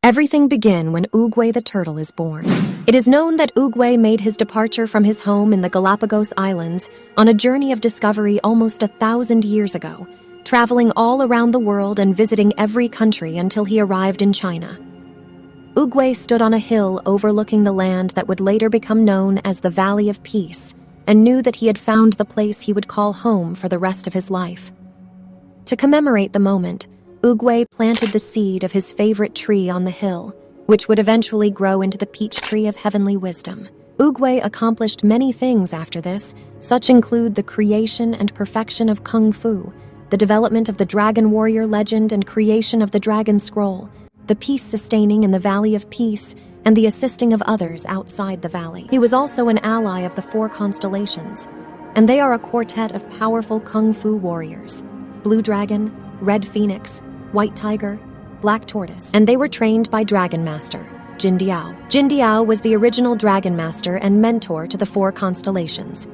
Everything began when Oogway the turtle is born. It is known that Oogway made his departure from his home in the Galapagos Islands on a journey of discovery almost 1,000 years ago, traveling all around the world and visiting every country until he arrived in China. Oogway stood on a hill overlooking the land that would later become known as the Valley of Peace, and knew that he had found the place he would call home for the rest of his life. To commemorate the moment, Oogway planted the seed of his favorite tree on the hill, which would eventually grow into the peach tree of heavenly wisdom. Oogway accomplished many things after this, such include the creation and perfection of Kung Fu, the development of the Dragon Warrior legend and creation of the Dragon Scroll, the peace sustaining in the Valley of Peace, and the assisting of others outside the valley. He was also an ally of the 4 constellations, and they are a quartet of powerful Kung Fu warriors: Blue Dragon, Red Phoenix, White Tiger, Black Tortoise, and they were trained by Dragon Master Jin Diao. Jin Diao was the original Dragon Master and mentor to the 4 constellations.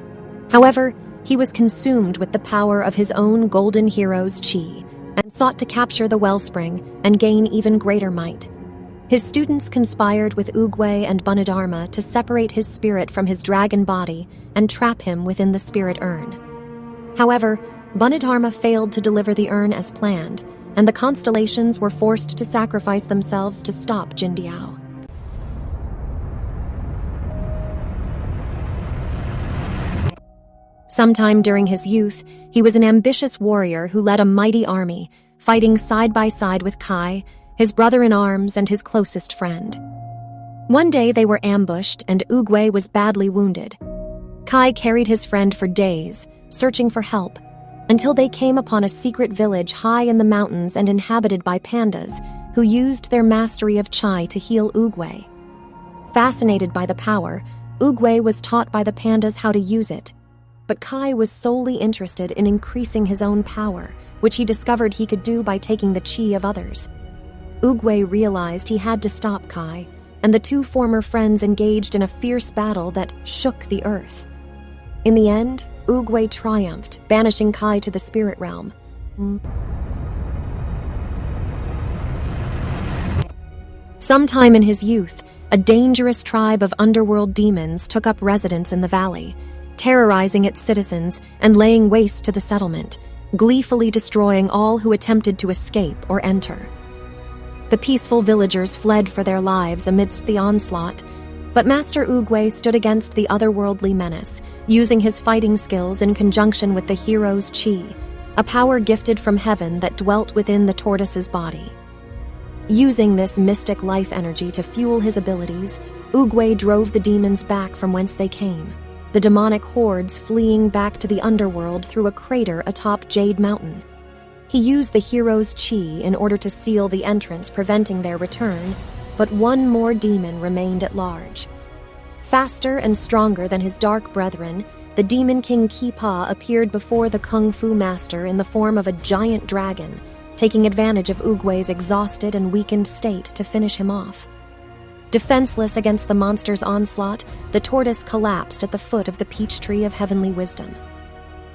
However, he was consumed with the power of his own golden hero's chi and sought to capture the wellspring and gain even greater might. His students conspired with Oogway and Bunadharma to separate his spirit from his dragon body and trap him within the spirit urn. However, Bunadharma failed to deliver the urn as planned, and the constellations were forced to sacrifice themselves to stop Jin Diao. Sometime during his youth, he was an ambitious warrior who led a mighty army, fighting side by side with Kai, his brother-in-arms and his closest friend. One day they were ambushed and Oogway was badly wounded. Kai carried his friend for days, searching for help, until they came upon a secret village high in the mountains and inhabited by pandas, who used their mastery of Chai to heal Oogway. Fascinated by the power, Oogway was taught by the pandas how to use it, but Kai was solely interested in increasing his own power, which he discovered he could do by taking the chi of others. Oogway realized he had to stop Kai, and the 2 former friends engaged in a fierce battle that shook the earth. In the end, Oogway triumphed, banishing Kai to the spirit realm. Sometime in his youth, a dangerous tribe of underworld demons took up residence in the valley, terrorizing its citizens and laying waste to the settlement, gleefully destroying all who attempted to escape or enter. The peaceful villagers fled for their lives amidst the onslaught, but Master Oogway stood against the otherworldly menace, using his fighting skills in conjunction with the hero's chi, a power gifted from heaven that dwelt within the tortoise's body. Using this mystic life energy to fuel his abilities, Oogway drove the demons back from whence they came, the demonic hordes fleeing back to the underworld through a crater atop Jade Mountain. He used the hero's chi in order to seal the entrance, preventing their return, but one more demon remained at large. Faster and stronger than his dark brethren, the demon king Kipa appeared before the Kung Fu master in the form of a giant dragon, taking advantage of Oogway's exhausted and weakened state to finish him off. Defenseless against the monster's onslaught, the tortoise collapsed at the foot of the peach tree of heavenly wisdom.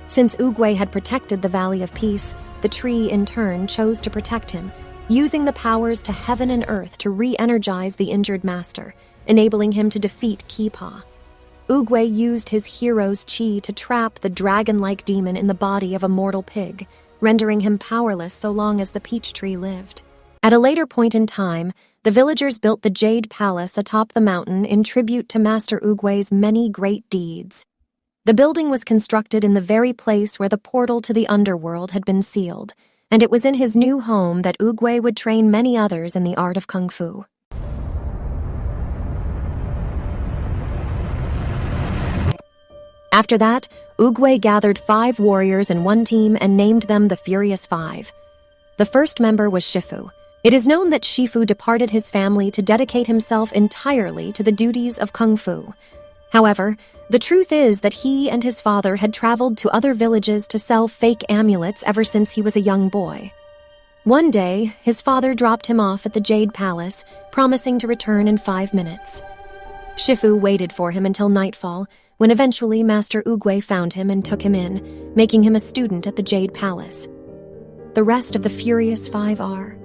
Since Oogway had protected the Valley of Peace, the tree in turn chose to protect him, using the powers to heaven and earth to re-energize the injured master, enabling him to defeat Kipa. Oogway used his hero's chi to trap the dragon-like demon in the body of a mortal pig, rendering him powerless so long as the peach tree lived. At a later point in time, the villagers built the Jade Palace atop the mountain in tribute to Master Oogway's many great deeds. The building was constructed in the very place where the portal to the underworld had been sealed, and it was in his new home that Oogway would train many others in the art of Kung Fu. After that, Oogway gathered 5 warriors in one team and named them the Furious 5. The first member was Shifu. It is known that Shifu departed his family to dedicate himself entirely to the duties of Kung Fu. However, the truth is that he and his father had traveled to other villages to sell fake amulets ever since he was a young boy. One day, his father dropped him off at the Jade Palace, promising to return in 5 minutes. Shifu waited for him until nightfall, when eventually Master Oogway found him and took him in, making him a student at the Jade Palace. The rest of the Furious 5 are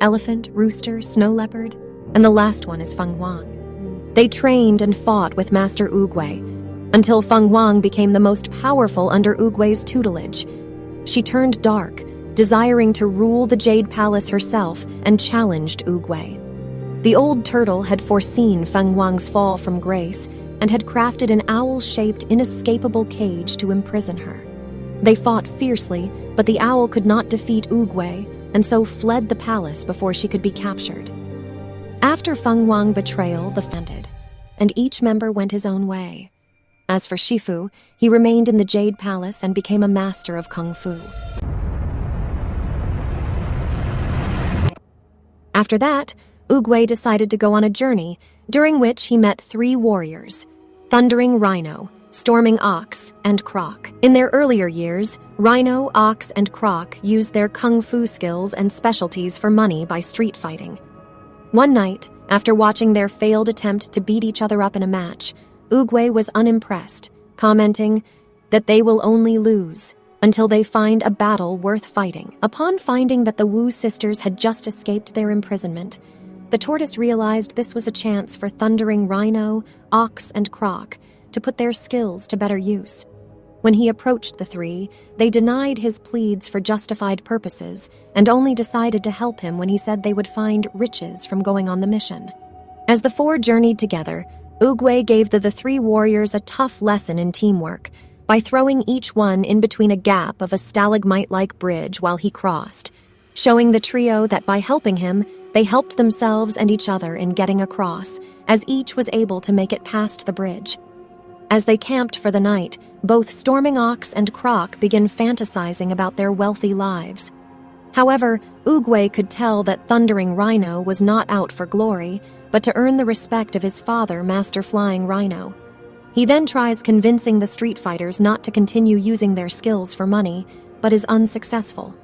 Elephant, Rooster, Snow Leopard, and the last one is Fenghuang. They trained and fought with Master Oogway, until Fenghuang became the most powerful under Oogway's tutelage. She turned dark, desiring to rule the Jade Palace herself, and challenged Oogway. The old turtle had foreseen Fenghuang's fall from grace and had crafted an owl-shaped, inescapable cage to imprison her. They fought fiercely, but the owl could not defeat Oogway, and so fled the palace before she could be captured. After Fenghuang's betrayal, the ended, and each member went his own way. As for Chifu, he remained in the Jade Palace and became a master of Kung Fu. After that, Oogway decided to go on a journey, during which he met 3 warriors: Thundering Rhino, Storming Ox, and Croc. In their earlier years, Rhino, Ox, and Croc used their Kung Fu skills and specialties for money by street fighting. One night, after watching their failed attempt to beat each other up in a match, Oogway was unimpressed, commenting that they will only lose until they find a battle worth fighting. Upon finding that the Wu sisters had just escaped their imprisonment, the tortoise realized this was a chance for Thundering Rhino, Ox, and Croc to put their skills to better use. When he approached the 3, they denied his pleas for justified purposes and only decided to help him when he said they would find riches from going on the mission. As the 4 journeyed together, Oogway gave the 3 warriors a tough lesson in teamwork by throwing each one in between a gap of a stalagmite-like bridge while he crossed, showing the trio that by helping him, they helped themselves and each other in getting across, as each was able to make it past the bridge. As they camped for the night, both Storming Ox and Croc began fantasizing about their wealthy lives. However, Oogway could tell that Thundering Rhino was not out for glory, but to earn the respect of his father, Master Flying Rhino. He then tries convincing the street fighters not to continue using their skills for money, but is unsuccessful.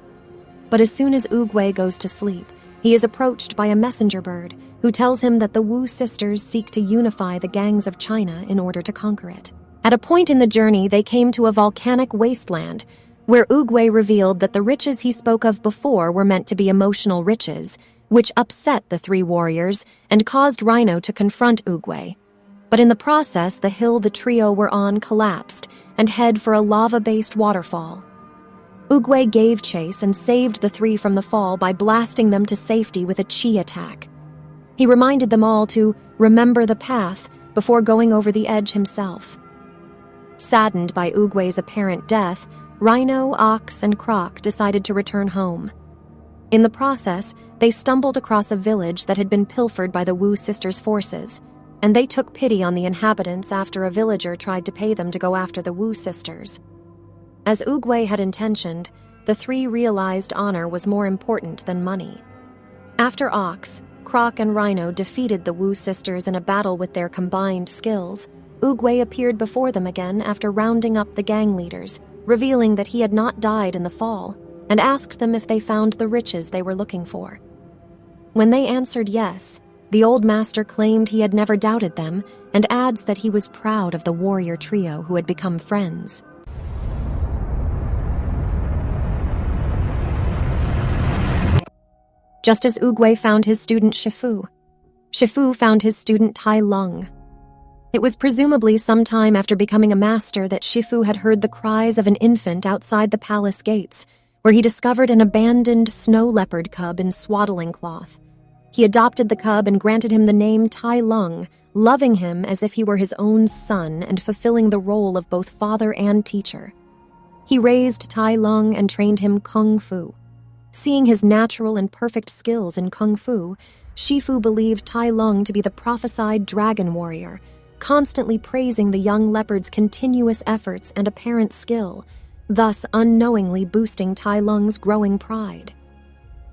But as soon as Oogway goes to sleep, he is approached by a messenger bird who tells him that the Wu sisters seek to unify the gangs of China in order to conquer it. At a point in the journey, they came to a volcanic wasteland, where Oogway revealed that the riches he spoke of before were meant to be emotional riches, which upset the 3 warriors and caused Rhino to confront Oogway. But in the process, the hill the trio were on collapsed and head for a lava-based waterfall. Oogway gave chase and saved the 3 from the fall by blasting them to safety with a chi attack. He reminded them all to remember the path before going over the edge himself. Saddened by Oogway's apparent death, Rhino, Ox, and Croc decided to return home. In the process, they stumbled across a village that had been pilfered by the Wu sisters' forces, and they took pity on the inhabitants after a villager tried to pay them to go after the Wu sisters. As Oogway had intentioned, the 3 realized honor was more important than money. After Ox, Croc, and Rhino defeated the Wu sisters in a battle with their combined skills, Oogway appeared before them again after rounding up the gang leaders, revealing that he had not died in the fall, and asked them if they found the riches they were looking for. When they answered yes, the old master claimed he had never doubted them and adds that he was proud of the warrior trio who had become friends. Just as Oogway found his student Chifu, Chifu found his student Tai Lung. It was presumably some time after becoming a master that Chifu had heard the cries of an infant outside the palace gates, where he discovered an abandoned snow leopard cub in swaddling cloth. He adopted the cub and granted him the name Tai Lung, loving him as if he were his own son and fulfilling the role of both father and teacher. He raised Tai Lung and trained him Kung Fu. Seeing his natural and perfect skills in Kung Fu, Chifu believed Tai Lung to be the prophesied dragon warrior, constantly praising the young leopard's continuous efforts and apparent skill, thus unknowingly boosting Tai Lung's growing pride.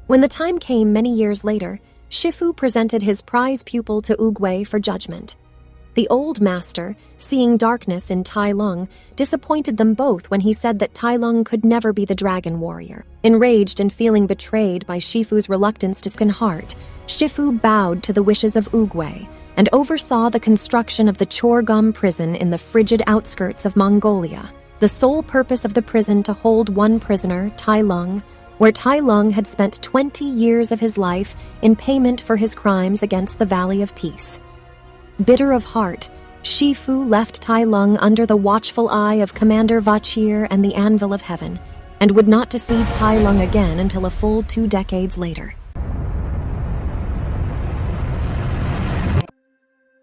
When the time came many years later, Chifu presented his prize pupil to Oogway for judgment. The old master, seeing darkness in Tai Lung, disappointed them both when he said that Tai Lung could never be the dragon warrior. Enraged and feeling betrayed by Shifu's reluctance to speak heart, Chifu bowed to the wishes of Oogway and oversaw the construction of the Chorgum prison in the frigid outskirts of Mongolia. The sole purpose of the prison to hold one prisoner, Tai Lung, where Tai Lung had spent 20 years of his life in payment for his crimes against the Valley of Peace. Bitter of heart, Shifu left Tai Lung under the watchful eye of Commander Vachir and the Anvil of Heaven, and would not to see Tai Lung again until a full 2 decades later.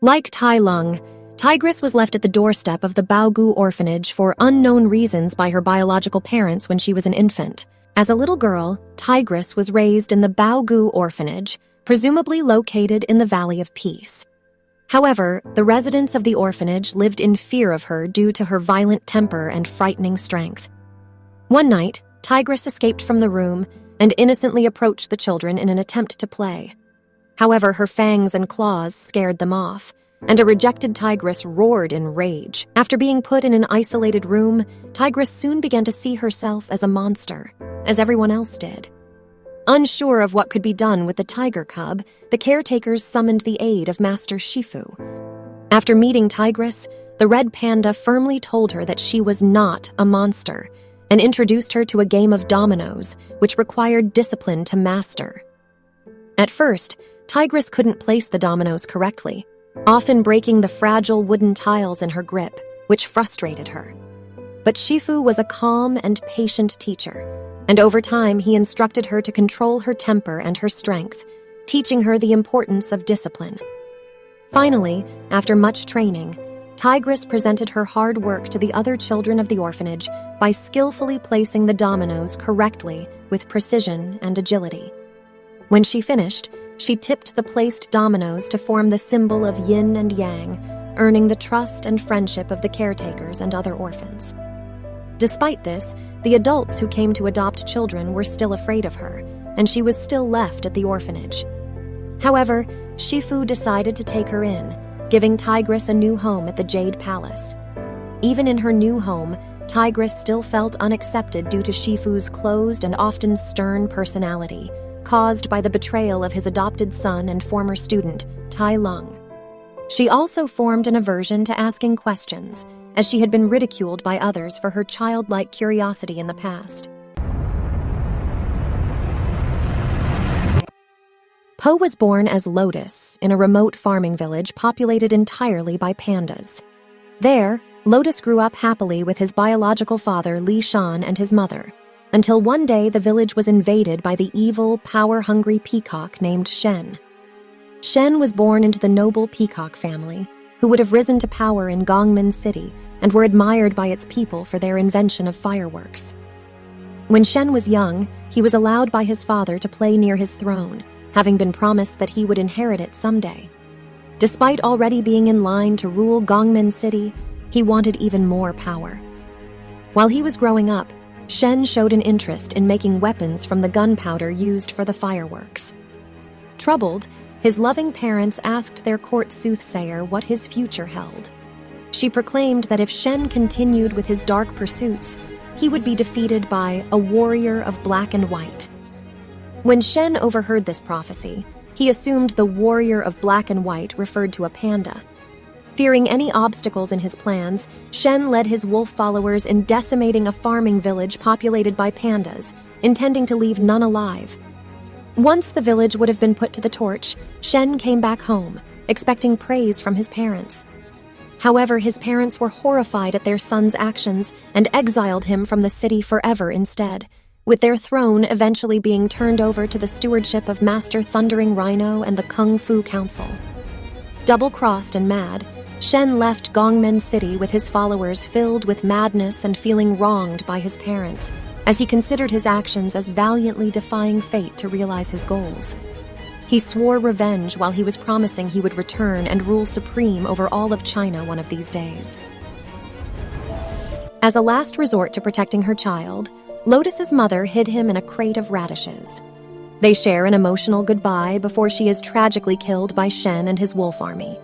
Like Tai Lung, Tigress was left at the doorstep of the Baogu orphanage for unknown reasons by her biological parents when she was an infant. As a little girl, Tigress was raised in the Baogu orphanage, presumably located in the Valley of Peace. However, the residents of the orphanage lived in fear of her due to her violent temper and frightening strength. One night, Tigress escaped from the room and innocently approached the children in an attempt to play. However, her fangs and claws scared them off, and a rejected Tigress roared in rage. After being put in an isolated room, Tigress soon began to see herself as a monster, as everyone else did. Unsure of what could be done with the tiger cub, the caretakers summoned the aid of Master Shifu. After meeting Tigress, the red panda firmly told her that she was not a monster, and introduced her to a game of dominoes, which required discipline to master. At first, Tigress couldn't place the dominoes correctly, often breaking the fragile wooden tiles in her grip, which frustrated her. But Shifu was a calm and patient teacher, and over time he instructed her to control her temper and her strength, teaching her the importance of discipline. Finally, after much training, Tigress presented her hard work to the other children of the orphanage by skillfully placing the dominoes correctly with precision and agility. When she finished, she tipped the placed dominoes to form the symbol of yin and yang, earning the trust and friendship of the caretakers and other orphans. Despite this, the adults who came to adopt children were still afraid of her, and she was still left at the orphanage. However, Shifu decided to take her in, giving Tigress a new home at the Jade Palace. Even in her new home, Tigress still felt unaccepted due to Shifu's closed and often stern personality, caused by the betrayal of his adopted son and former student, Tai Lung. She also formed an aversion to asking questions, as she had been ridiculed by others for her childlike curiosity in the past. Po was born as Lotus in a remote farming village populated entirely by pandas. There, Lotus grew up happily with his biological father Li Shan and his mother, until one day the village was invaded by the evil, power-hungry peacock named Shen. Shen was born into the noble peacock family, who would have risen to power in Gongmen City and were admired by its people for their invention of fireworks. When Shen was young, he was allowed by his father to play near his throne, having been promised that he would inherit it someday. Despite already being in line to rule Gongmen City, he wanted even more power. While he was growing up, Shen showed an interest in making weapons from the gunpowder used for the fireworks. Troubled, his loving parents asked their court soothsayer what his future held. She proclaimed that if Shen continued with his dark pursuits, he would be defeated by a warrior of black and white. When Shen overheard this prophecy, he assumed the warrior of black and white referred to a panda. Fearing any obstacles in his plans, Shen led his wolf followers in decimating a farming village populated by pandas, intending to leave none alive. Once the village would have been put to the torch, Shen came back home, expecting praise from his parents. However, his parents were horrified at their son's actions and exiled him from the city forever instead, with their throne eventually being turned over to the stewardship of Master Thundering Rhino and the Kung Fu Council. Double-crossed and mad, Shen left Gongmen City with his followers filled with madness and feeling wronged by his parents, as he considered his actions as valiantly defying fate to realize his goals. He swore revenge while he was promising he would return and rule supreme over all of China one of these days. As a last resort to protecting her child, Lotus's mother hid him in a crate of radishes. They share an emotional goodbye before she is tragically killed by Shen and his wolf army.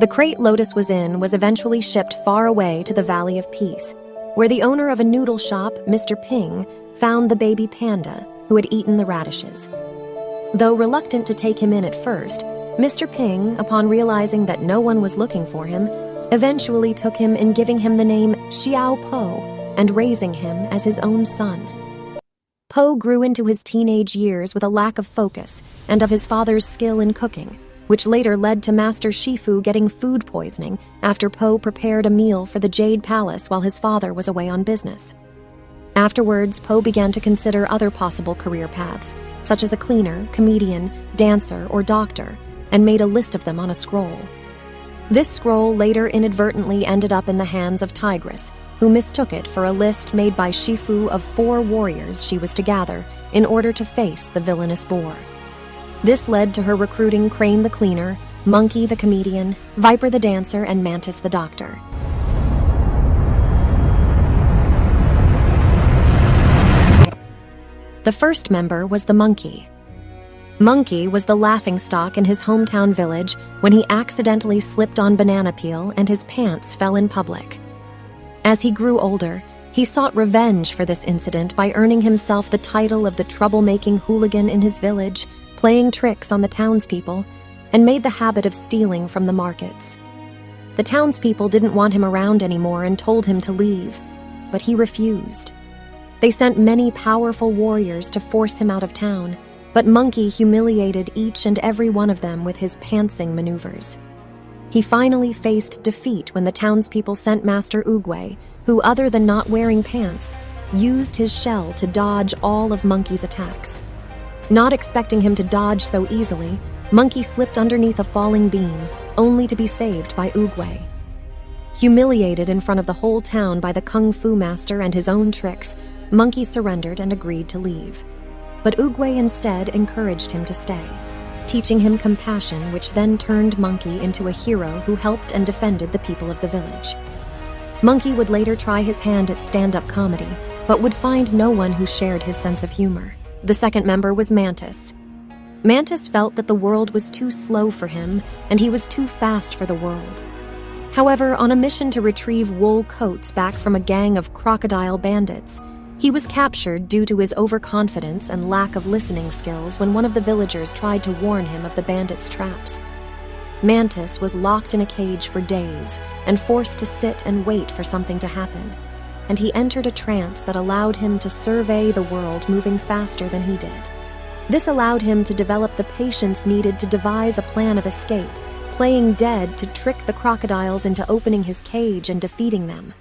The crate Lotus was in was eventually shipped far away to the Valley of Peace, where the owner of a noodle shop, Mr. Ping, found the baby panda who had eaten the radishes. Though reluctant to take him in at first, Mr. Ping, upon realizing that no one was looking for him, eventually took him in, giving him the name Xiao Po and raising him as his own son. Po grew into his teenage years with a lack of focus and of his father's skill in cooking, which later led to Master Shifu getting food poisoning after Po prepared a meal for the Jade Palace while his father was away on business. Afterwards, Po began to consider other possible career paths, such as a cleaner, comedian, dancer, or doctor, and made a list of them on a scroll. This scroll later inadvertently ended up in the hands of Tigress, who mistook it for a list made by Shifu of 4 warriors she was to gather in order to face the villainous boar. This led to her recruiting Crane the cleaner, Monkey the comedian, Viper the dancer, and Mantis the doctor. The first member was the Monkey. Monkey was the laughingstock in his hometown village when he accidentally slipped on banana peel and his pants fell in public. As he grew older, he sought revenge for this incident by earning himself the title of the troublemaking hooligan in his village, playing tricks on the townspeople, and made the habit of stealing from the markets. The townspeople didn't want him around anymore and told him to leave, but he refused. They sent many powerful warriors to force him out of town, but Monkey humiliated each and every one of them with his pantsing maneuvers. He finally faced defeat when the townspeople sent Master Oogway, who, other than not wearing pants, used his shell to dodge all of Monkey's attacks. Not expecting him to dodge so easily, Monkey slipped underneath a falling beam, only to be saved by Oogway. Humiliated in front of the whole town by the kung fu master and his own tricks, Monkey surrendered and agreed to leave. But Oogway instead encouraged him to stay, teaching him compassion, which then turned Monkey into a hero who helped and defended the people of the village. Monkey would later try his hand at stand-up comedy, but would find no one who shared his sense of humor. The second member was Mantis. Mantis felt that the world was too slow for him, and he was too fast for the world. However, on a mission to retrieve wool coats back from a gang of crocodile bandits, he was captured due to his overconfidence and lack of listening skills when one of the villagers tried to warn him of the bandits' traps. Mantis was locked in a cage for days and forced to sit and wait for something to happen, and he entered a trance that allowed him to survey the world moving faster than he did. This allowed him to develop the patience needed to devise a plan of escape, playing dead to trick the crocodiles into opening his cage and defeating them.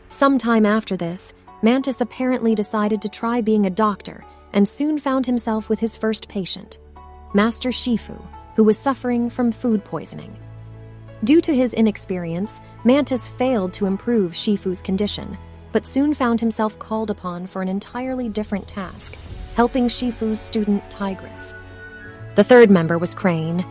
Sometime after this, Mantis apparently decided to try being a doctor and soon found himself with his first patient, Master Shifu, who was suffering from food poisoning. Due to his inexperience, Mantis failed to improve Shifu's condition, but soon found himself called upon for an entirely different task, helping Shifu's student Tigress. The third member was Crane.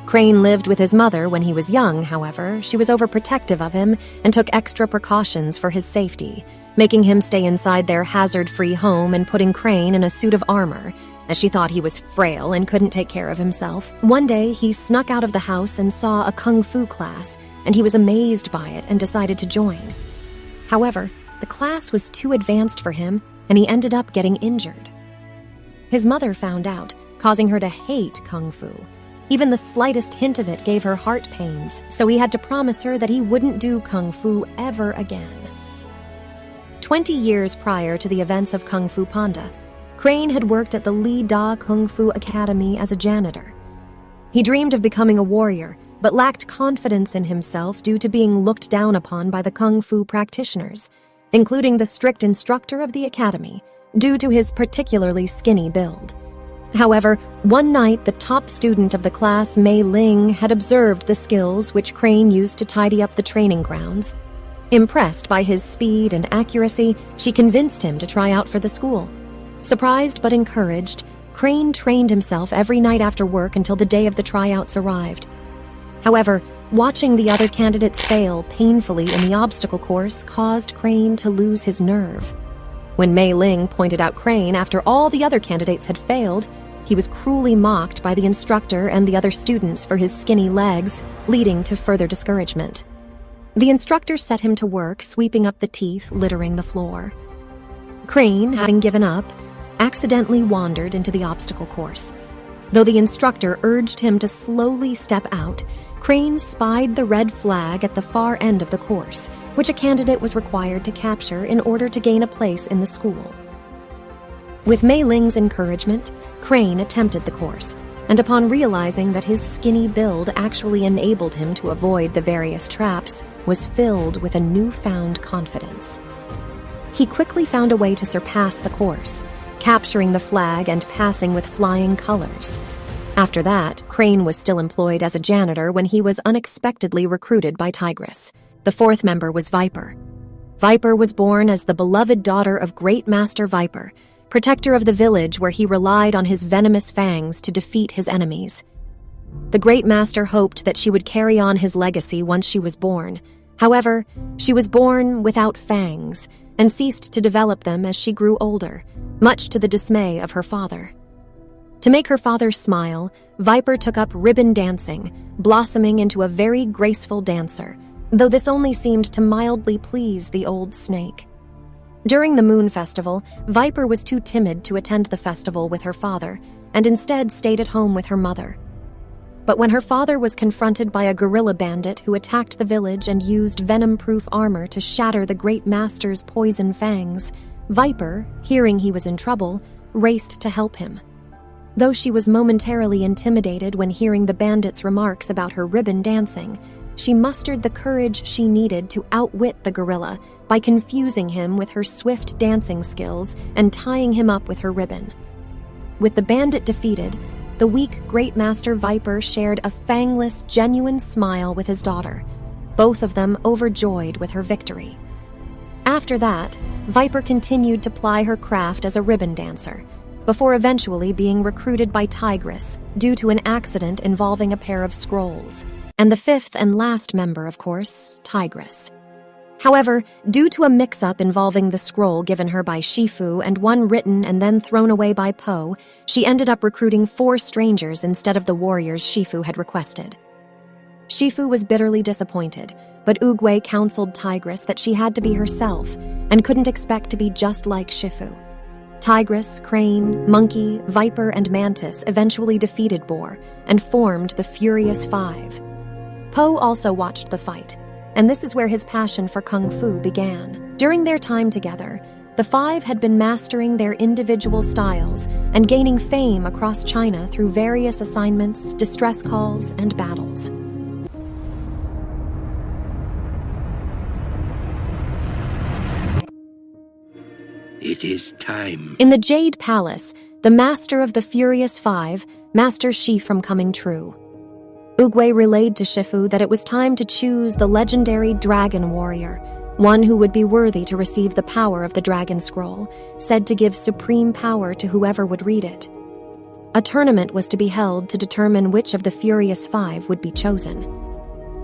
Crane lived with his mother when he was young, however. She was overprotective of him and took extra precautions for his safety, making him stay inside their hazard-free home and putting Crane in a suit of armor, as she thought he was frail and couldn't take care of himself. One day, he snuck out of the house and saw a kung fu class, and he was amazed by it and decided to join. However, the class was too advanced for him, and he ended up getting injured. His mother found out, causing her to hate kung fu. Even the slightest hint of it gave her heart pains, so he had to promise her that he wouldn't do kung fu ever again. 20 years prior to the events of Kung Fu Panda, Crane had worked at the Li Da Kung Fu Academy as a janitor. He dreamed of becoming a warrior, but lacked confidence in himself due to being looked down upon by the kung fu practitioners, including the strict instructor of the academy, due to his particularly skinny build. However, one night the top student of the class, Mei Ling, had observed the skills which Crane used to tidy up the training grounds. Impressed by his speed and accuracy, she convinced him to try out for the school. Surprised but encouraged, Crane trained himself every night after work until the day of the tryouts arrived. However, watching the other candidates fail painfully in the obstacle course caused Crane to lose his nerve. When Mei Ling pointed out Crane after all the other candidates had failed, he was cruelly mocked by the instructor and the other students for his skinny legs, leading to further discouragement. The instructor set him to work sweeping up the teeth littering the floor. Crane, having given up, accidentally wandered into the obstacle course. Though the instructor urged him to slowly step out, Crane spied the red flag at the far end of the course, which a candidate was required to capture in order to gain a place in the school. With Mei Ling's encouragement, Crane attempted the course, and upon realizing that his skinny build actually enabled him to avoid the various traps, was filled with a newfound confidence. He quickly found a way to surpass the course, capturing the flag and passing with flying colors. After that, Crane was still employed as a janitor when he was unexpectedly recruited by Tigress. The fourth member was Viper. Viper was born as the beloved daughter of Great Master Viper, protector of the village where he relied on his venomous fangs to defeat his enemies. The Great Master hoped that she would carry on his legacy once she was born. However, she was born without fangs and ceased to develop them as she grew older, much to the dismay of her father. To make her father smile, Viper took up ribbon dancing, blossoming into a very graceful dancer, though this only seemed to mildly please the old snake. During the Moon Festival, Viper was too timid to attend the festival with her father, and instead stayed at home with her mother. But when her father was confronted by a guerrilla bandit who attacked the village and used venom-proof armor to shatter the Great Master's poison fangs, Viper, hearing he was in trouble, raced to help him. Though she was momentarily intimidated when hearing the bandit's remarks about her ribbon dancing, she mustered the courage she needed to outwit the gorilla by confusing him with her swift dancing skills and tying him up with her ribbon. With the bandit defeated, the weak Great Master Viper shared a fangless, genuine smile with his daughter, both of them overjoyed with her victory. After that, Viper continued to ply her craft as a ribbon dancer, before eventually being recruited by Tigress due to an accident involving a pair of scrolls, and the fifth and last member, of course, Tigress. However, due to a mix-up involving the scroll given her by Chifu and one written and then thrown away by Po, she ended up recruiting 4 strangers instead of the warriors Chifu had requested. Chifu was bitterly disappointed, but Oogway counseled Tigress that she had to be herself and couldn't expect to be just like Chifu. Tigress, Crane, Monkey, Viper, and Mantis eventually defeated Boar and formed the Furious Five. Po also watched the fight, and this is where his passion for kung fu began. During their time together, the five had been mastering their individual styles and gaining fame across China through various assignments, distress calls, and battles. It is time. In the Jade Palace, the master of the Furious Five, Master Shi from Coming True. Oogway relayed to Shifu that it was time to choose the legendary Dragon Warrior, one who would be worthy to receive the power of the Dragon Scroll, said to give supreme power to whoever would read it. A tournament was to be held to determine which of the Furious Five would be chosen.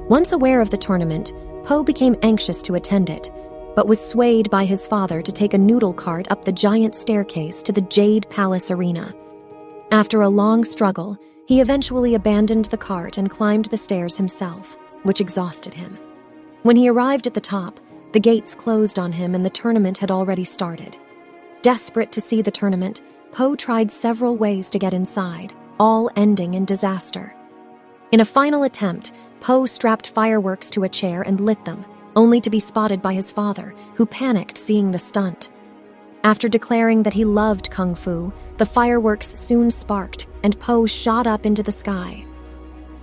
Once aware of the tournament, Po became anxious to attend it, but was swayed by his father to take a noodle cart up the giant staircase to the Jade Palace arena. After a long struggle, he eventually abandoned the cart and climbed the stairs himself, which exhausted him. When he arrived at the top, the gates closed on him and the tournament had already started. Desperate to see the tournament, Po tried several ways to get inside, all ending in disaster. In a final attempt, Po strapped fireworks to a chair and lit them, only to be spotted by his father, who panicked seeing the stunt. After declaring that he loved kung fu, the fireworks soon sparked, and Po shot up into the sky.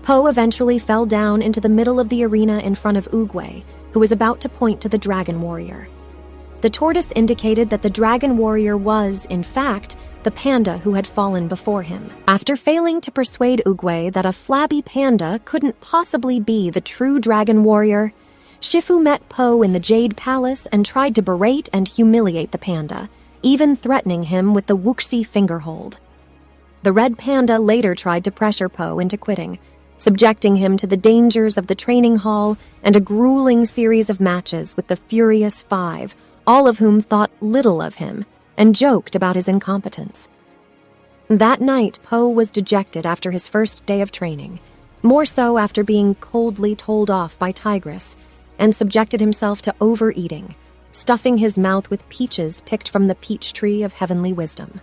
Po eventually fell down into the middle of the arena in front of Oogway, who was about to point to the Dragon Warrior. The tortoise indicated that the Dragon Warrior was, in fact, the panda who had fallen before him. After failing to persuade Oogway that a flabby panda couldn't possibly be the true Dragon Warrior, Shifu met Po in the Jade Palace and tried to berate and humiliate the panda, even threatening him with the Wuxi fingerhold. The red panda later tried to pressure Po into quitting, subjecting him to the dangers of the training hall and a grueling series of matches with the Furious Five, all of whom thought little of him and joked about his incompetence. That night, Po was dejected after his first day of training, more so after being coldly told off by Tigress, and subjected himself to overeating, stuffing his mouth with peaches picked from the peach tree of heavenly wisdom.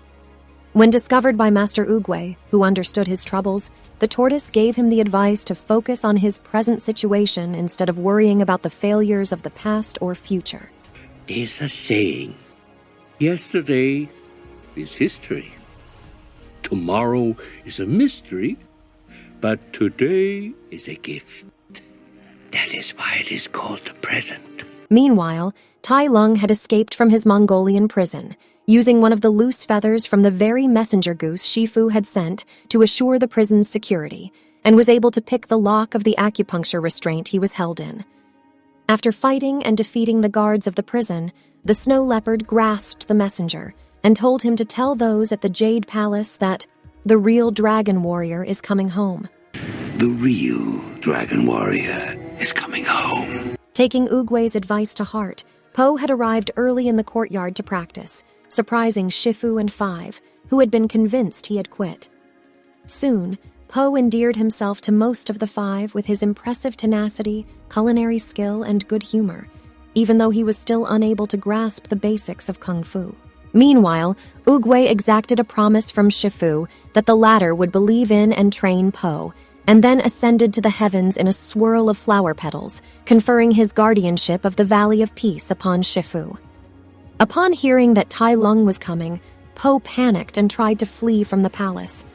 When discovered by Master Oogway, who understood his troubles, the tortoise gave him the advice to focus on his present situation instead of worrying about the failures of the past or future. There's a saying. Yesterday, is history. Tomorrow is a mystery, but today is a gift. That is why it is called the present. Meanwhile, Tai Lung had escaped from his Mongolian prison, using one of the loose feathers from the very messenger goose Shifu had sent to assure the prison's security, and was able to pick the lock of the acupuncture restraint he was held in. After fighting and defeating the guards of the prison, the snow leopard grasped the messenger and told him to tell those at the Jade Palace that the real dragon warrior is coming home. The real dragon warrior is coming home. Taking Oogway's advice to heart, Po had arrived early in the courtyard to practice, surprising Shifu and Five, who had been convinced he had quit. Soon, Po endeared himself to most of the five with his impressive tenacity, culinary skill, and good humor, even though he was still unable to grasp the basics of kung fu. Meanwhile, Oogway exacted a promise from Shifu that the latter would believe in and train Po, and then ascended to the heavens in a swirl of flower petals, conferring his guardianship of the Valley of Peace upon Shifu. Upon hearing that Tai Lung was coming, Po panicked and tried to flee from the palace.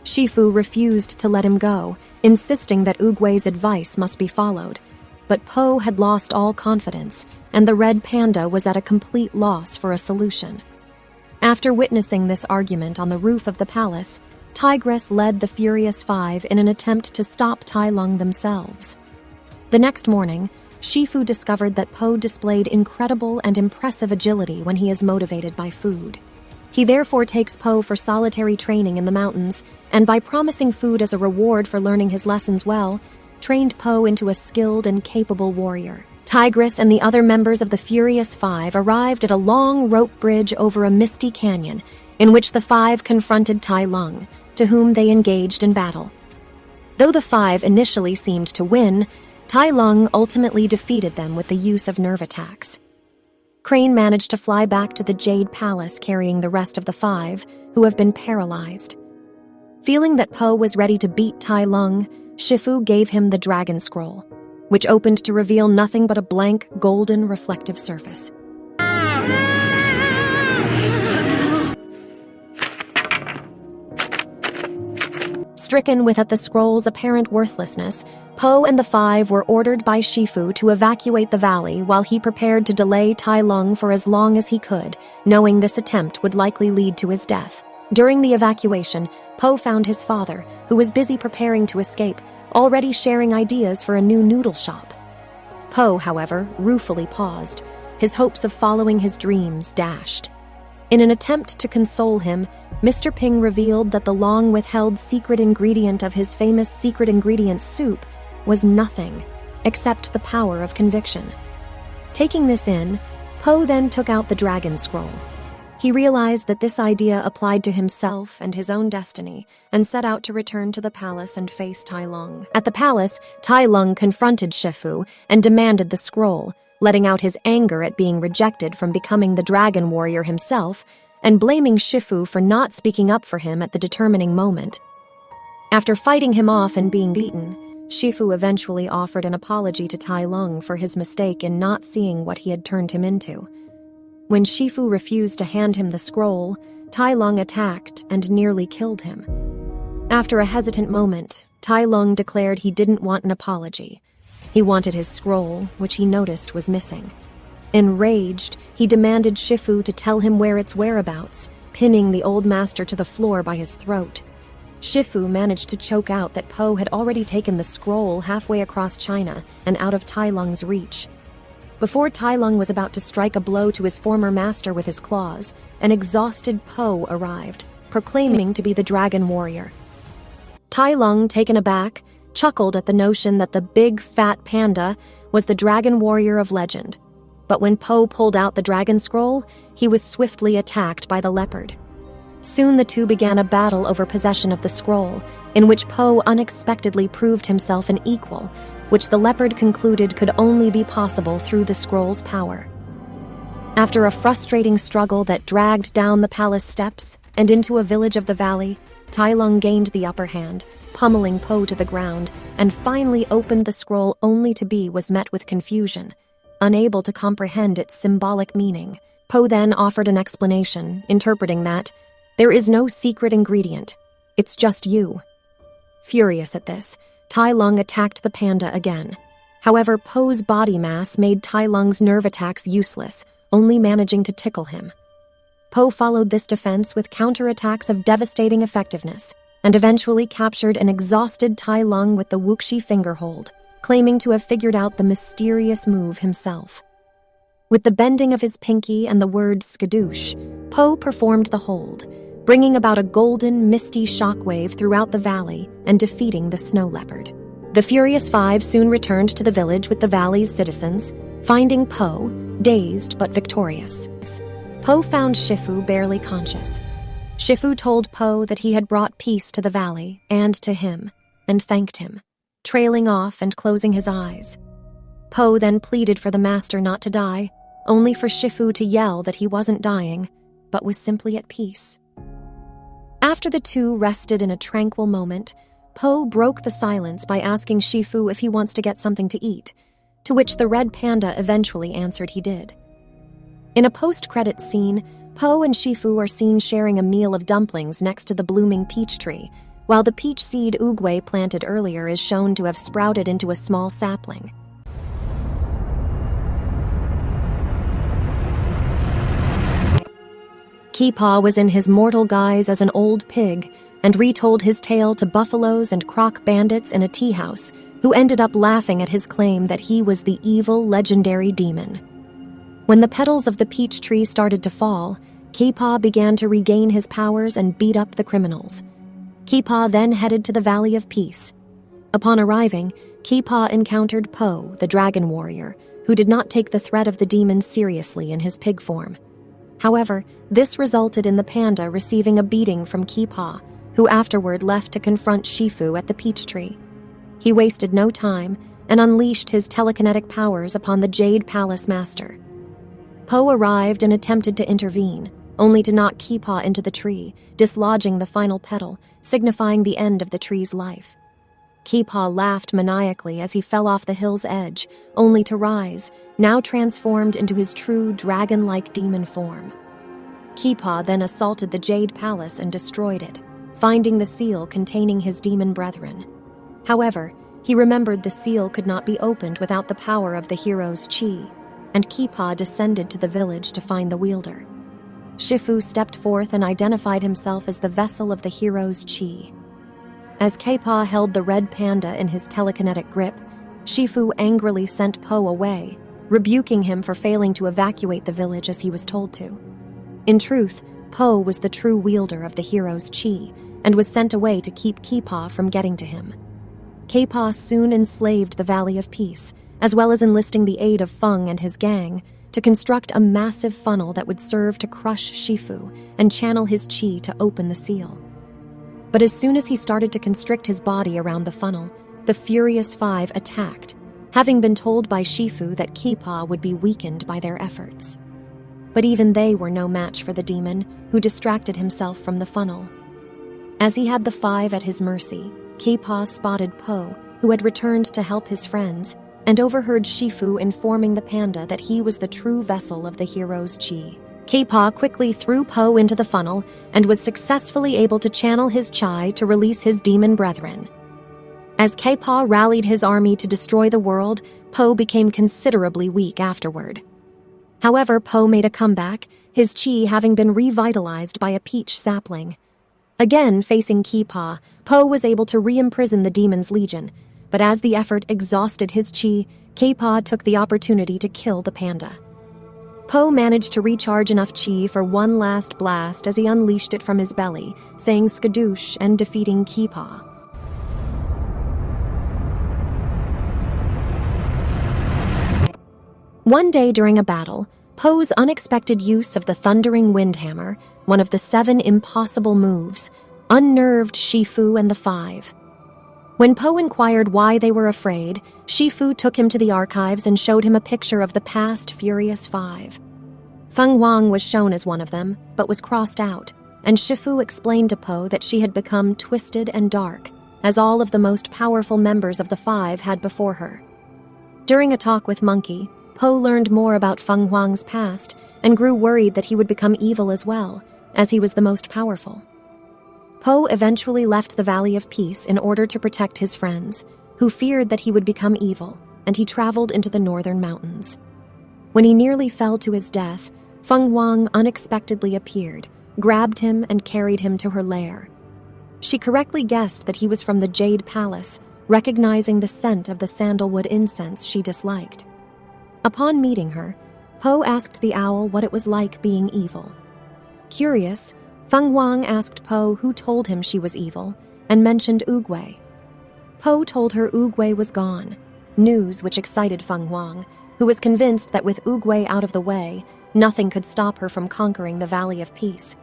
Shifu refused to let him go, insisting that Oogway's advice must be followed. But Po had lost all confidence, and the red panda was at a complete loss for a solution. After witnessing this argument on the roof of the palace, Tigress led the Furious Five in an attempt to stop Tai Lung themselves. The next morning, Shifu discovered that Po displayed incredible and impressive agility when he is motivated by food. He therefore takes Po for solitary training in the mountains, and by promising food as a reward for learning his lessons well, trained Po into a skilled and capable warrior. Tigress and the other members of the Furious Five arrived at a long rope bridge over a misty canyon, in which the five confronted Tai Lung, to whom they engaged in battle. Though the five initially seemed to win, Tai Lung ultimately defeated them with the use of nerve attacks. Crane managed to fly back to the Jade Palace carrying the rest of the five, who have been paralyzed. Feeling that Po was ready to beat Tai Lung, Shifu gave him the Dragon Scroll, which opened to reveal nothing but a blank, golden, reflective surface. Stricken with the scroll's apparent worthlessness, Po and the five were ordered by Shifu to evacuate the valley while he prepared to delay Tai Lung for as long as he could, knowing this attempt would likely lead to his death. During the evacuation, Po found his father, who was busy preparing to escape, already sharing ideas for a new noodle shop. Po, however, ruefully paused, his hopes of following his dreams dashed. In an attempt to console him, Mr. Ping revealed that the long-withheld secret ingredient of his famous secret ingredient soup was nothing except the power of conviction. Taking this in, Po then took out the Dragon Scroll. He realized that this idea applied to himself and his own destiny, and set out to return to the palace and face Tai Lung. At the palace, Tai Lung confronted Shifu and demanded the scroll, letting out his anger at being rejected from becoming the dragon warrior himself, and blaming Shifu for not speaking up for him at the determining moment. After fighting him off and being beaten, Shifu eventually offered an apology to Tai Lung for his mistake in not seeing what he had turned him into. When Shifu refused to hand him the scroll, Tai Lung attacked and nearly killed him. After a hesitant moment, Tai Lung declared he didn't want an apology. He wanted his scroll, which he noticed was missing. Enraged, he demanded Shifu to tell him where its whereabouts, pinning the old master to the floor by his throat. Shifu managed to choke out that Po had already taken the scroll halfway across China and out of Tai Lung's reach. Before Tai Lung was about to strike a blow to his former master with his claws, an exhausted Po arrived, proclaiming to be the dragon warrior. Tai Lung, taken aback, chuckled at the notion that the big, fat panda was the dragon warrior of legend. But when Po pulled out the dragon scroll, he was swiftly attacked by the leopard. Soon the two began a battle over possession of the scroll, in which Po unexpectedly proved himself an equal, which the leopard concluded could only be possible through the scroll's power. After a frustrating struggle that dragged down the palace steps and into a village of the valley, Tai Lung gained the upper hand, pummeling Po to the ground, and finally opened the scroll only to be was met with confusion. Unable to comprehend its symbolic meaning, Po then offered an explanation, interpreting that, There is no secret ingredient. It's just you. Furious at this, Tai Lung attacked the panda again. However, Po's body mass made Tai Lung's nerve attacks useless, only managing to tickle him. Po followed this defense with counterattacks of devastating effectiveness, and eventually captured an exhausted Tai Lung with the Wuxi finger hold, claiming to have figured out the mysterious move himself. With the bending of his pinky and the word skadoosh, Po performed the hold, bringing about a golden, misty shockwave throughout the valley and defeating the snow leopard. The Furious Five soon returned to the village with the valley's citizens, finding Po dazed but victorious. Po found Shifu barely conscious. Shifu told Po that he had brought peace to the valley and to him, and thanked him, trailing off and closing his eyes. Po then pleaded for the master not to die, only for Shifu to yell that he wasn't dying, but was simply at peace. After the two rested in a tranquil moment, Po broke the silence by asking Shifu if he wants to get something to eat, to which the red panda eventually answered he did. In a post-credits scene, Po and Shifu are seen sharing a meal of dumplings next to the blooming peach tree, while the peach seed Oogway planted earlier is shown to have sprouted into a small sapling. Keepaw was in his mortal guise as an old pig and retold his tale to buffaloes and croc bandits in a tea house, who ended up laughing at his claim that he was the evil, legendary demon. When the petals of the peach tree started to fall, Keepaw began to regain his powers and beat up the criminals. Keepaw then headed to the Valley of Peace. Upon arriving, Keepaw encountered Po, the dragon warrior, who did not take the threat of the demon seriously in his pig form. However, this resulted in the panda receiving a beating from Keepaw, who afterward left to confront Shifu at the peach tree. He wasted no time and unleashed his telekinetic powers upon the Jade Palace Master. Po arrived and attempted to intervene, only to knock Keepaw into the tree, dislodging the final petal, signifying the end of the tree's life. Keepaw laughed maniacally as he fell off the hill's edge, only to rise, now transformed into his true dragon-like demon form. Keepaw then assaulted the Jade Palace and destroyed it, finding the seal containing his demon brethren. However, he remembered the seal could not be opened without the power of the hero's chi, and Keepaw descended to the village to find the wielder. Shifu stepped forth and identified himself as the vessel of the hero's chi. As Keepaw held the red panda in his telekinetic grip, Shifu angrily sent Po away, rebuking him for failing to evacuate the village as he was told to. In truth, Po was the true wielder of the hero's chi, and was sent away to keep Keepaw from getting to him. Keepaw soon enslaved the Valley of Peace, as well as enlisting the aid of Feng and his gang, to construct a massive funnel that would serve to crush Shifu and channel his chi to open the seal. But as soon as he started to constrict his body around the funnel, the Furious Five attacked, having been told by Shifu that Keepaw would be weakened by their efforts. But even they were no match for the demon, who distracted himself from the funnel. As he had the five at his mercy, Keepaw spotted Po, who had returned to help his friends, and overheard Shifu informing the panda that he was the true vessel of the hero's chi. Keepaw quickly threw Po into the funnel and was successfully able to channel his chi to release his demon brethren. As Keepaw rallied his army to destroy the world, Po became considerably weak afterward. However, Po made a comeback, his chi having been revitalized by a peach sapling. Again, facing Keepaw, Po was able to re-imprison the demon's legion, but as the effort exhausted his chi, Keepaw took the opportunity to kill the panda. Po managed to recharge enough chi for one last blast as he unleashed it from his belly, saying skadoosh and defeating Keepaw. One day during a battle, Po's unexpected use of the Thundering Windhammer, one of the 7 impossible moves, unnerved Shifu and the Five. When Po inquired why they were afraid, Shifu took him to the archives and showed him a picture of the past Furious Five. Fenghuang was shown as one of them, but was crossed out, and Shifu explained to Po that she had become twisted and dark, as all of the most powerful members of the Five had before her. During a talk with Monkey, Po learned more about Fenghuang's past and grew worried that he would become evil as well, as he was the most powerful. Po eventually left the Valley of Peace in order to protect his friends, who feared that he would become evil, and he traveled into the northern mountains. When he nearly fell to his death, Fenghuang unexpectedly appeared, grabbed him, and carried him to her lair. She correctly guessed that he was from the Jade Palace, recognizing the scent of the sandalwood incense she disliked. Upon meeting her, Po asked the owl what it was like being evil. Curious, Fenghuang asked Po who told him she was evil, and mentioned Oogway. Po told her Oogway was gone, news which excited Fenghuang, who was convinced that with Oogway out of the way, nothing could stop her from conquering the Valley of Peace.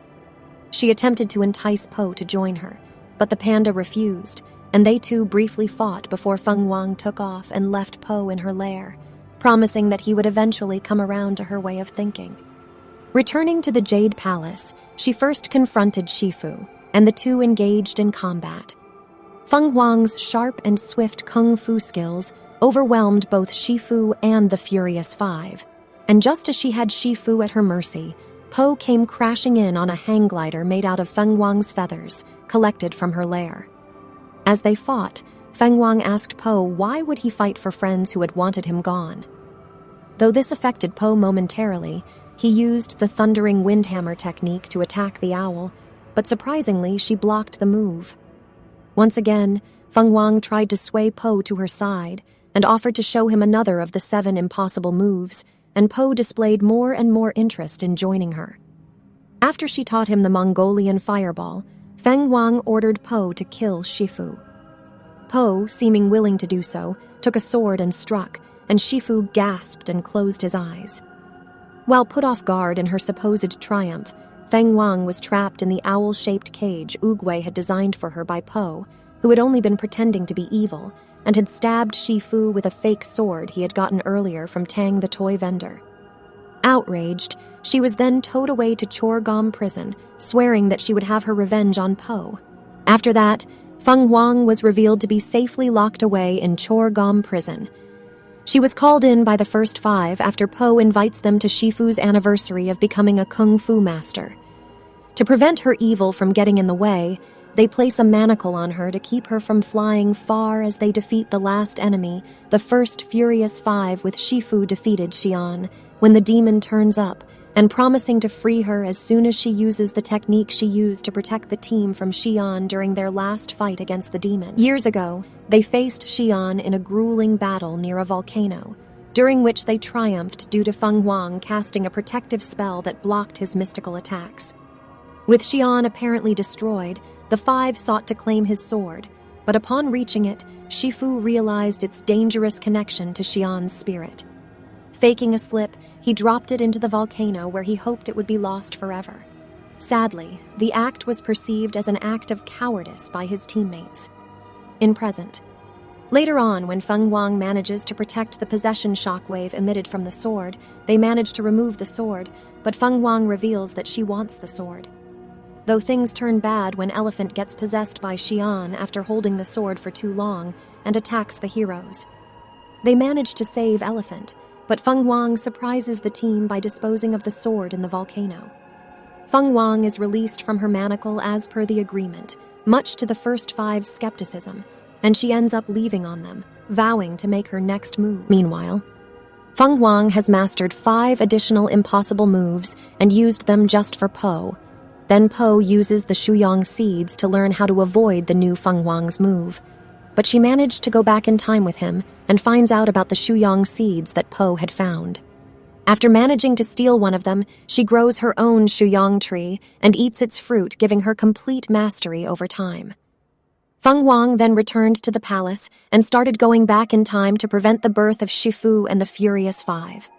She attempted to entice Po to join her, but the panda refused, and they two briefly fought before Fenghuang took off and left Po in her lair, promising that he would eventually come around to her way of thinking. Returning to the Jade Palace, she first confronted Chifu, and the two engaged in combat. Fenghuang's sharp and swift kung fu skills overwhelmed both Chifu and the Furious Five, and just as she had Chifu at her mercy, Po came crashing in on a hang glider made out of Fenghuang's feathers, collected from her lair. As they fought, Fenghuang asked Po why would he fight for friends who had wanted him gone. Though this affected Po momentarily, he used the thundering windhammer technique to attack the owl, but surprisingly she blocked the move. Once again, Fenghuang tried to sway Po to her side and offered to show him another of the 7 impossible moves, and Po displayed more and more interest in joining her. After she taught him the Mongolian fireball, Fenghuang ordered Po to kill Chifu. Po, seeming willing to do so, took a sword and struck, and Chifu gasped and closed his eyes. While put off guard in her supposed triumph, Fenghuang was trapped in the owl-shaped cage Oogway had designed for her by Po, who had only been pretending to be evil, and had stabbed Chifu with a fake sword he had gotten earlier from Tang the toy vendor. Outraged, she was then towed away to Chorgom prison, swearing that she would have her revenge on Po. After that, Fenghuang was revealed to be safely locked away in Chorgom prison. She was called in by the first 5 after Po invites them to Shifu's anniversary of becoming a kung fu master. To prevent her evil from getting in the way, they place a manacle on her to keep her from flying far as they defeat the last enemy, the first Furious Five, with Chifu defeated Xian, when the demon turns up, and promising to free her as soon as she uses the technique she used to protect the team from Xian during their last fight against the demon. Years ago, they faced Xian in a grueling battle near a volcano, during which they triumphed due to Fenghuang casting a protective spell that blocked his mystical attacks. With Xian apparently destroyed, the 5 sought to claim his sword, but upon reaching it, Chifu realized its dangerous connection to Xian's spirit. Faking a slip, he dropped it into the volcano where he hoped it would be lost forever. Sadly, the act was perceived as an act of cowardice by his teammates. In present. Later on, when Fenghuang manages to protect the possession shockwave emitted from the sword, they manage to remove the sword, but Fenghuang reveals that she wants the sword. Though things turn bad when Elephant gets possessed by Xian after holding the sword for too long and attacks the heroes. They manage to save Elephant, but Fenghuang surprises the team by disposing of the sword in the volcano. Fenghuang is released from her manacle as per the agreement, much to the first 5's skepticism, and she ends up leaving on them, vowing to make her next move. Meanwhile, Fenghuang has mastered 5 additional impossible moves and used them just for Po. Then Po uses the Shuyang seeds to learn how to avoid the new Fenghuang's move. But she managed to go back in time with him and finds out about the Shuyang seeds that Po had found. After managing to steal one of them, she grows her own Shuyang tree and eats its fruit, giving her complete mastery over time. Fenghuang then returned to the palace and started going back in time to prevent the birth of Chifu and the Furious Five.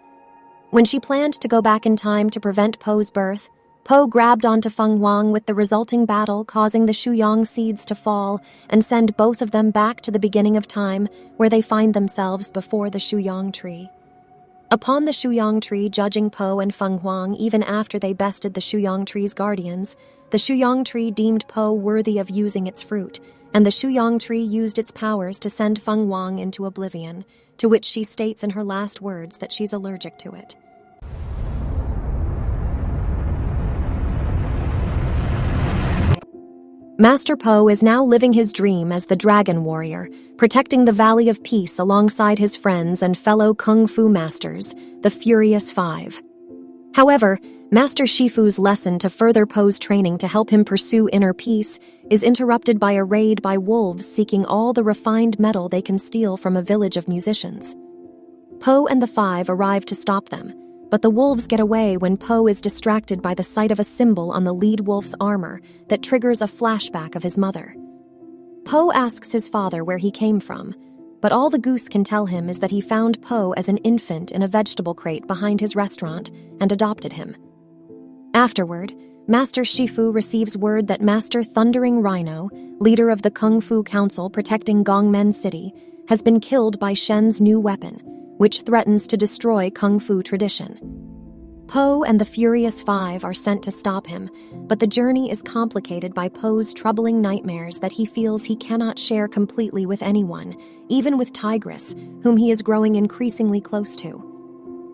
When she planned to go back in time to prevent Po's birth, Po grabbed onto Fenghuang, with the resulting battle causing the Shuyang seeds to fall and send both of them back to the beginning of time, where they find themselves before the Shuyang tree. Upon the Shuyang tree judging Po and Fenghuang even after they bested the Shuyang tree's guardians, the Shuyang tree deemed Po worthy of using its fruit, and the Shuyang tree used its powers to send Fenghuang into oblivion, to which she states in her last words that she's allergic to it. Master Po is now living his dream as the Dragon Warrior, protecting the Valley of Peace alongside his friends and fellow Kung Fu masters, the Furious Five. However, Master Shifu's lesson to further Po's training to help him pursue inner peace is interrupted by a raid by wolves seeking all the refined metal they can steal from a village of musicians. Po and the Five arrive to stop them, but the wolves get away when Po is distracted by the sight of a symbol on the lead wolf's armor that triggers a flashback of his mother. Po asks his father where he came from, but all the goose can tell him is that he found Po as an infant in a vegetable crate behind his restaurant and adopted him. Afterward, Master Shifu receives word that Master Thundering Rhino, leader of the Kung Fu Council protecting Gongmen City, has been killed by Shen's new weapon, which threatens to destroy Kung Fu tradition. Po and the Furious Five are sent to stop him, but the journey is complicated by Po's troubling nightmares that he feels he cannot share completely with anyone, even with Tigress, whom he is growing increasingly close to.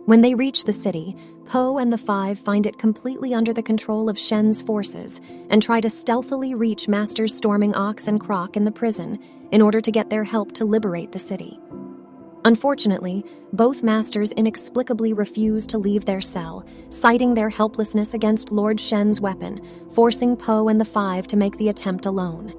When they reach the city, Po and the Five find it completely under the control of Shen's forces and try to stealthily reach Masters Storming Ox and Croc in the prison in order to get their help to liberate the city. Unfortunately, both masters inexplicably refuse to leave their cell, citing their helplessness against Lord Shen's weapon, forcing Po and the Five to make the attempt alone.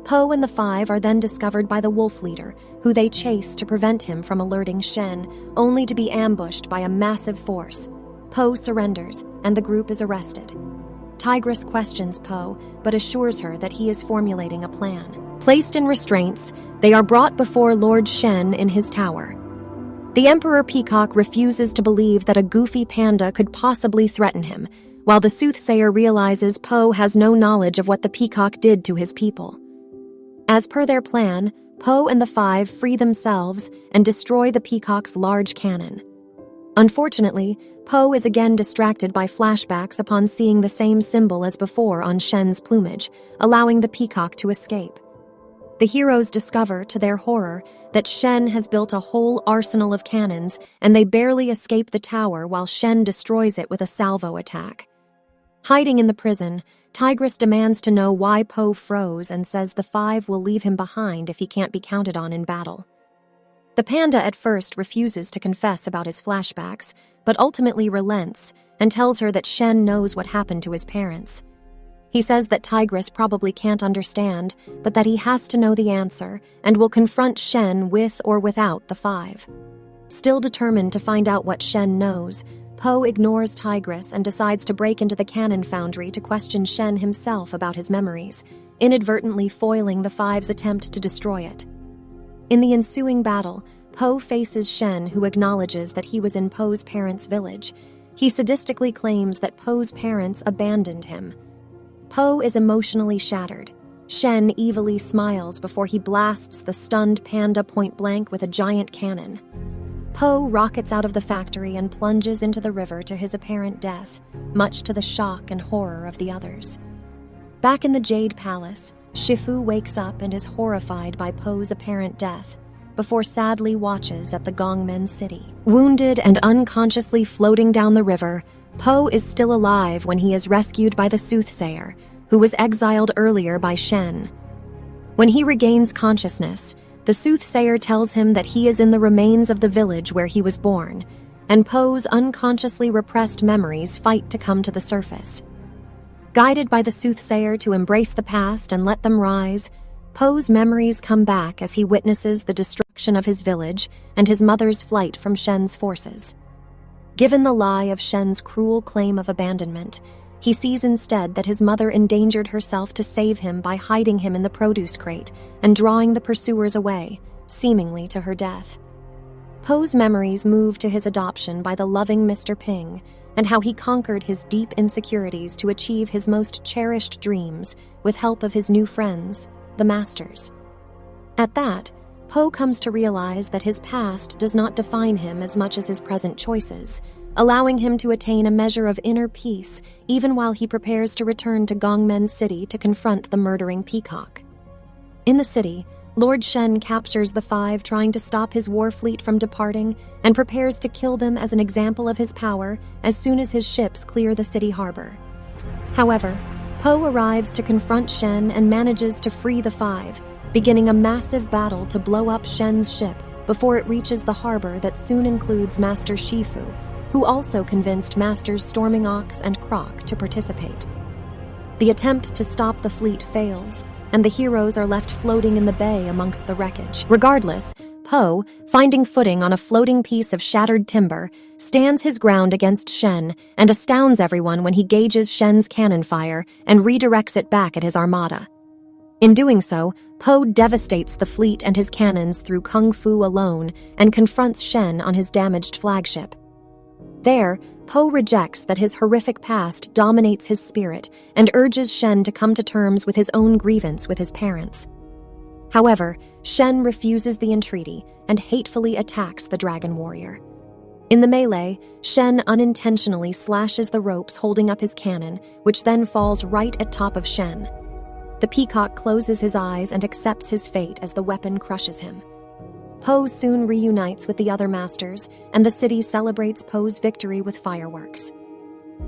Po and the Five are then discovered by the wolf leader, who they chase to prevent him from alerting Shen, only to be ambushed by a massive force. Po surrenders, and the group is arrested. Tigress questions Po, but assures her that he is formulating a plan. Placed in restraints, they are brought before Lord Shen in his tower. The Emperor Peacock refuses to believe that a goofy panda could possibly threaten him, while the soothsayer realizes Po has no knowledge of what the peacock did to his people. As per their plan, Po and the Five free themselves and destroy the peacock's large cannon. Unfortunately, Po is again distracted by flashbacks upon seeing the same symbol as before on Shen's plumage, allowing the peacock to escape. The heroes discover, to their horror, that Shen has built a whole arsenal of cannons, and they barely escape the tower while Shen destroys it with a salvo attack. Hiding in the prison, Tigress demands to know why Po froze and says the Five will leave him behind if he can't be counted on in battle. The panda at first refuses to confess about his flashbacks, but ultimately relents and tells her that Shen knows what happened to his parents. He says that Tigress probably can't understand, but that he has to know the answer and will confront Shen with or without the Five. Still determined to find out what Shen knows, Po ignores Tigress and decides to break into the cannon foundry to question Shen himself about his memories, inadvertently foiling the Five's attempt to destroy it. In the ensuing battle, Po faces Shen, who acknowledges that he was in Po's parents' village. He sadistically claims that Po's parents abandoned him. Po is emotionally shattered. Shen evilly smiles before he blasts the stunned panda point blank with a giant cannon. Po rockets out of the factory and plunges into the river to his apparent death, much to the shock and horror of the others. Back in the Jade Palace, Shifu wakes up and is horrified by Po's apparent death, before sadly watches at the Gongmen City. Wounded and unconsciously floating down the river, Po is still alive when he is rescued by the soothsayer, who was exiled earlier by Shen. When he regains consciousness, the soothsayer tells him that he is in the remains of the village where he was born, and Po's unconsciously repressed memories fight to come to the surface. Guided by the soothsayer to embrace the past and let them rise, Po's memories come back as he witnesses the destruction of his village and his mother's flight from Shen's forces. Given the lie of Shen's cruel claim of abandonment, he sees instead that his mother endangered herself to save him by hiding him in the produce crate and drawing the pursuers away, seemingly to her death. Po's memories move to his adoption by the loving Mr. Ping and how he conquered his deep insecurities to achieve his most cherished dreams with help of his new friends, the Masters. At that, Po comes to realize that his past does not define him as much as his present choices, allowing him to attain a measure of inner peace even while he prepares to return to Gongmen City to confront the murdering peacock. In the city, Lord Shen captures the Five trying to stop his war fleet from departing and prepares to kill them as an example of his power as soon as his ships clear the city harbor. However, Po arrives to confront Shen and manages to free the five, beginning a massive battle to blow up Shen's ship before it reaches the harbor that soon includes Master Shifu, who also convinced Masters Storming Ox and Croc to participate. The attempt to stop the fleet fails, and the heroes are left floating in the bay amongst the wreckage. Regardless, Po, finding footing on a floating piece of shattered timber, stands his ground against Shen and astounds everyone when he gauges Shen's cannon fire and redirects it back at his armada. In doing so, Po devastates the fleet and his cannons through kung fu alone and confronts Shen on his damaged flagship. There, Po rejects that his horrific past dominates his spirit and urges Shen to come to terms with his own grievance with his parents. However, Shen refuses the entreaty and hatefully attacks the dragon warrior. In the melee, Shen unintentionally slashes the ropes holding up his cannon, which then falls right at top of Shen. The peacock closes his eyes and accepts his fate as the weapon crushes him. Po soon reunites with the other masters, and the city celebrates Po's victory with fireworks.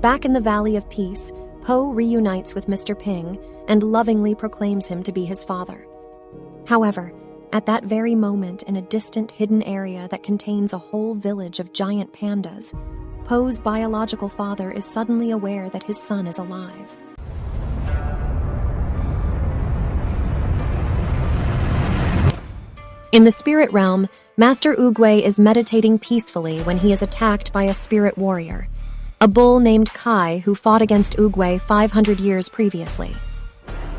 Back in the Valley of Peace, Po reunites with Mr. Ping and lovingly proclaims him to be his father. However, at that very moment in a distant hidden area that contains a whole village of giant pandas, Po's biological father is suddenly aware that his son is alive. In the spirit realm, Master Oogway is meditating peacefully when he is attacked by a spirit warrior, a bull named Kai who fought against Oogway 500 years previously.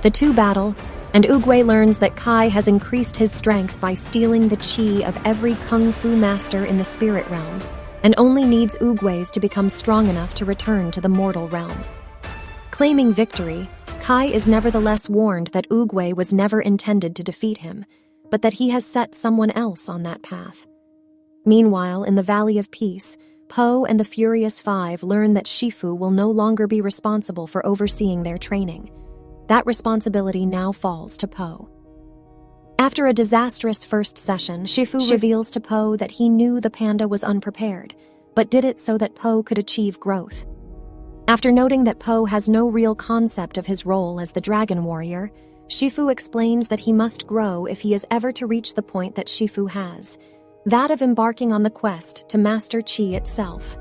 The two battle, and Oogway learns that Kai has increased his strength by stealing the chi of every kung fu master in the spirit realm, and only needs Oogway's to become strong enough to return to the mortal realm. Claiming victory, Kai is nevertheless warned that Oogway was never intended to defeat him, but that he has set someone else on that path. Meanwhile, in the Valley of Peace, Po and the Furious Five learn that Shifu will no longer be responsible for overseeing their training. That responsibility now falls to Po. After a disastrous first session, Shifu reveals to Po that he knew the panda was unprepared, but did it so that Po could achieve growth. After noting that Po has no real concept of his role as the dragon warrior, Shifu explains that he must grow if he is ever to reach the point that Shifu has, that of embarking on the quest to master Qi itself.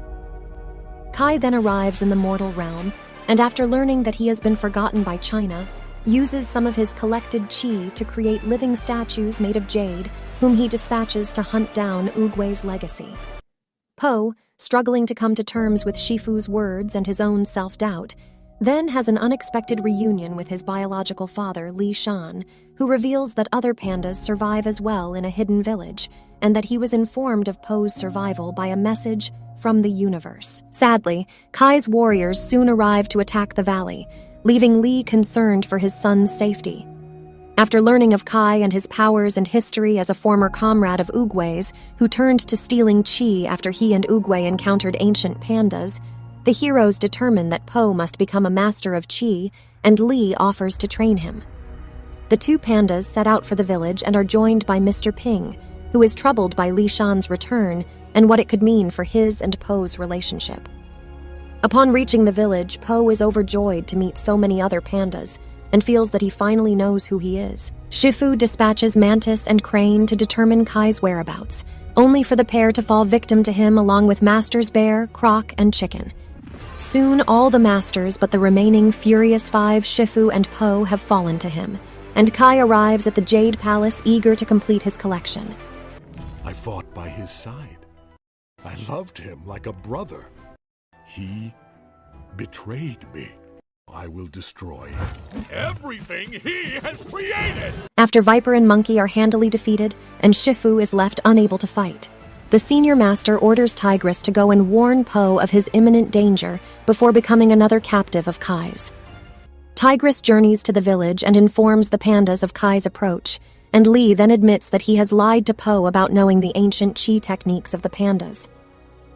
Kai then arrives in the mortal realm, and after learning that he has been forgotten by China, uses some of his collected Qi to create living statues made of jade, whom he dispatches to hunt down Oogway's legacy. Po, struggling to come to terms with Shifu's words and his own self-doubt, then has an unexpected reunion with his biological father, Li Shan, who reveals that other pandas survive as well in a hidden village, and that he was informed of Po's survival by a message from the universe. Sadly, Kai's warriors soon arrive to attack the valley, leaving Li concerned for his son's safety. After learning of Kai and his powers and history as a former comrade of Oogway's, who turned to stealing Qi after he and Oogway encountered ancient pandas, the heroes determine that Po must become a master of Qi, and Li offers to train him. The two pandas set out for the village and are joined by Mr. Ping, who is troubled by Li Shan's return and what it could mean for his and Po's relationship. Upon reaching the village, Po is overjoyed to meet so many other pandas and feels that he finally knows who he is. Shifu dispatches Mantis and Crane to determine Kai's whereabouts, only for the pair to fall victim to him along with Masters Bear, Croc, and Chicken. Soon all the masters but the remaining Furious Five, Shifu, and Po have fallen to him, and Kai arrives at the Jade Palace eager to complete his collection. I fought by his side. I loved him like a brother. He betrayed me. I will destroy everything he has created! After Viper and Monkey are handily defeated, and Shifu is left unable to fight, the senior master orders Tigress to go and warn Po of his imminent danger before becoming another captive of Kai's. Tigress journeys to the village and informs the pandas of Kai's approach, and Li then admits that he has lied to Po about knowing the ancient Qi techniques of the pandas.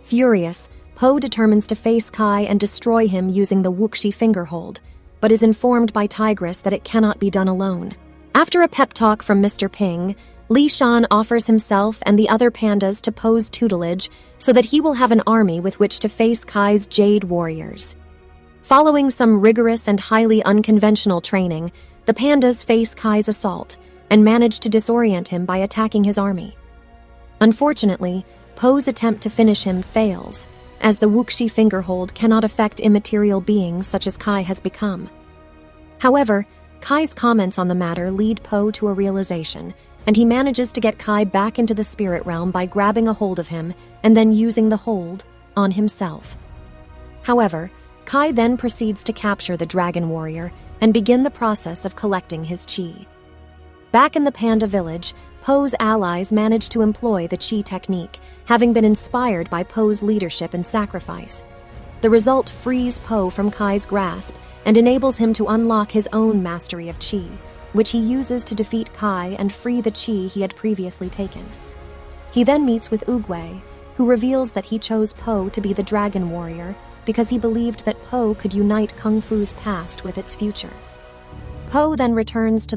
Furious, Po determines to face Kai and destroy him using the Wuxi fingerhold, but is informed by Tigress that it cannot be done alone. After a pep talk from Mr. Ping, Li Shan offers himself and the other pandas to Po's tutelage so that he will have an army with which to face Kai's Jade warriors. Following some rigorous and highly unconventional training, the pandas face Kai's assault and manage to disorient him by attacking his army. Unfortunately, Po's attempt to finish him fails, as the Wuxi fingerhold cannot affect immaterial beings such as Kai has become. However, Kai's comments on the matter lead Po to a realization, and he manages to get Kai back into the spirit realm by grabbing a hold of him and then using the hold on himself. However, Kai then proceeds to capture the dragon warrior and begin the process of collecting his chi. Back in the panda village, Po's allies manage to employ the chi technique, having been inspired by Po's leadership and sacrifice. The result frees Po from Kai's grasp and enables him to unlock his own mastery of chi, which he uses to defeat Kai and free the chi he had previously taken. He then meets with Oogway, who reveals that he chose Po to be the dragon warrior because he believed that Po could unite Kung Fu's past with its future. Po then returns to the